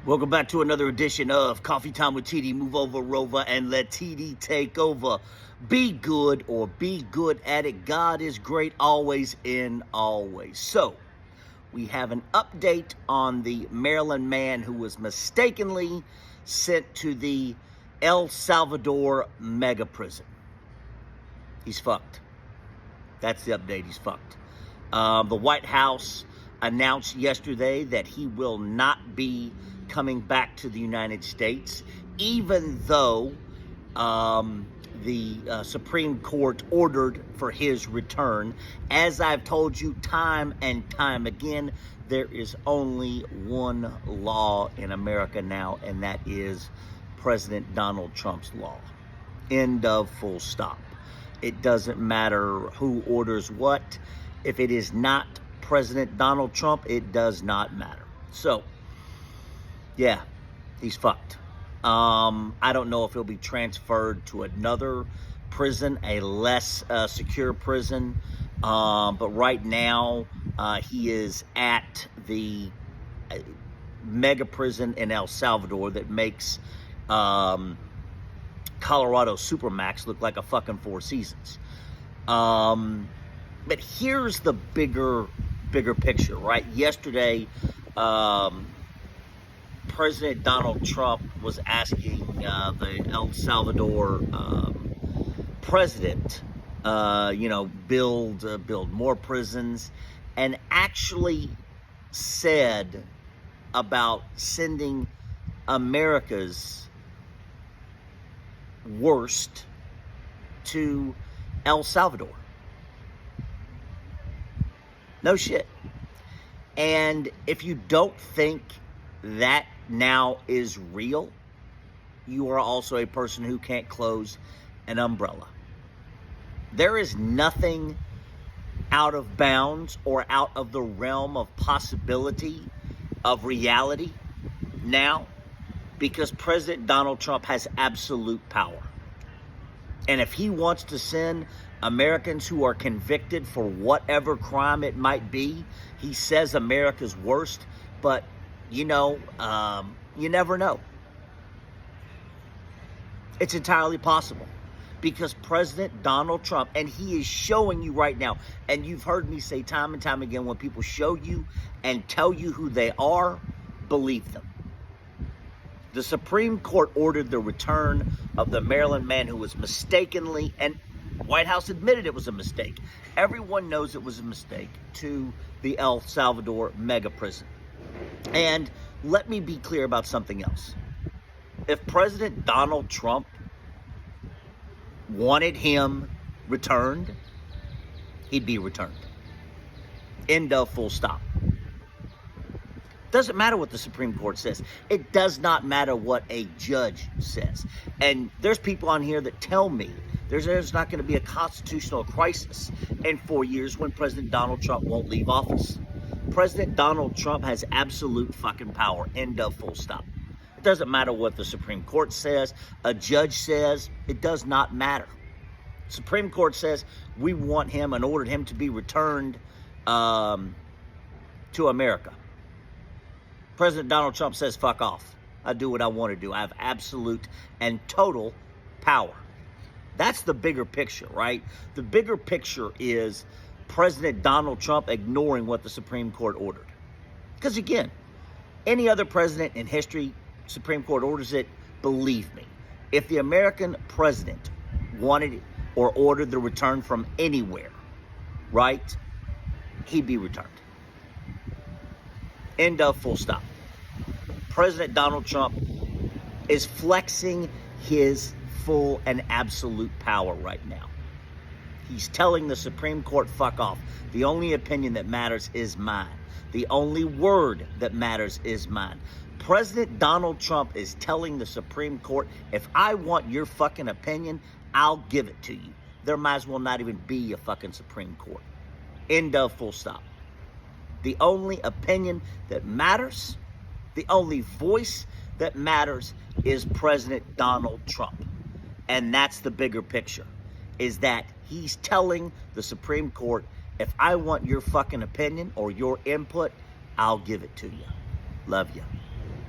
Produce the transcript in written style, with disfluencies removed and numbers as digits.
Welcome back to another edition of Coffee Time with TD. Move over, Rover, and let TD take over. Be good or be good at it. God is great always and always. So, we have an update on the Maryland man who was mistakenly sent to the El Salvador mega prison. He's fucked. That's the update. He's fucked. The White House announced yesterday that he will not be coming back to the United States, even though the Supreme Court ordered for his return. As I've told you time and time again, there is only one law in America now, and that is President Donald Trump's law. End of, full stop. It doesn't matter who orders what. If it is not President Donald Trump, it does not matter. So, yeah, he's fucked. I don't know if he'll be transferred to another prison, a less secure prison. But right now, he is at the mega prison in El Salvador that makes Colorado Supermax look like a fucking Four Seasons. But here's the bigger picture, right? Yesterday, President Donald Trump was asking the El Salvador president, build more prisons, and actually said about sending America's worst to El Salvador. No shit. And if you don't think that now is real, you are also a person who can't close an umbrella. There is nothing out of bounds or out of the realm of possibility of reality now, because President Donald Trump has absolute power. And if he wants to send Americans who are convicted for whatever crime it might be, he says America's worst, but you never know. It's entirely possible, because President Donald Trump, and he is showing you right now, and you've heard me say time and time again, when people show you and tell you who they are, believe them. The Supreme Court ordered the return of the Maryland man who was mistakenly, and White House admitted it was a mistake. Everyone knows it was a mistake, to the El Salvador mega prison. And let me be clear about something else. If President Donald Trump wanted him returned, he'd be returned. End of, full stop. Doesn't matter what the Supreme Court says. It does not matter what a judge says. And there's people on here that tell me there's not going to be a constitutional crisis in 4 years when President Donald Trump won't leave office. President Donald Trump has absolute fucking power. End of, full stop. It doesn't matter what the Supreme Court says, a judge says. It does not matter. Supreme Court says we want him and ordered him to be returned to America. President Donald Trump says, fuck off. I do what I want to do. I have absolute and total power. That's the bigger picture, right? The bigger picture is President Donald Trump ignoring what the Supreme Court ordered. Because again, any other president in history, Supreme Court orders it, believe me. If the American president wanted or ordered the return from anywhere, right, he'd be returned. End of, full stop. President Donald Trump is flexing his full and absolute power right now. He's telling the Supreme Court, fuck off. The only opinion that matters is mine. The only word that matters is mine. President Donald Trump is telling the Supreme Court, if I want your fucking opinion, I'll give it to you. There might as well not even be a fucking Supreme Court. End of, full stop. The only opinion that matters, the only voice that matters is President Donald Trump. And that's the bigger picture, is that he's telling the Supreme Court, if I want your fucking opinion or your input, I'll give it to you. Love you.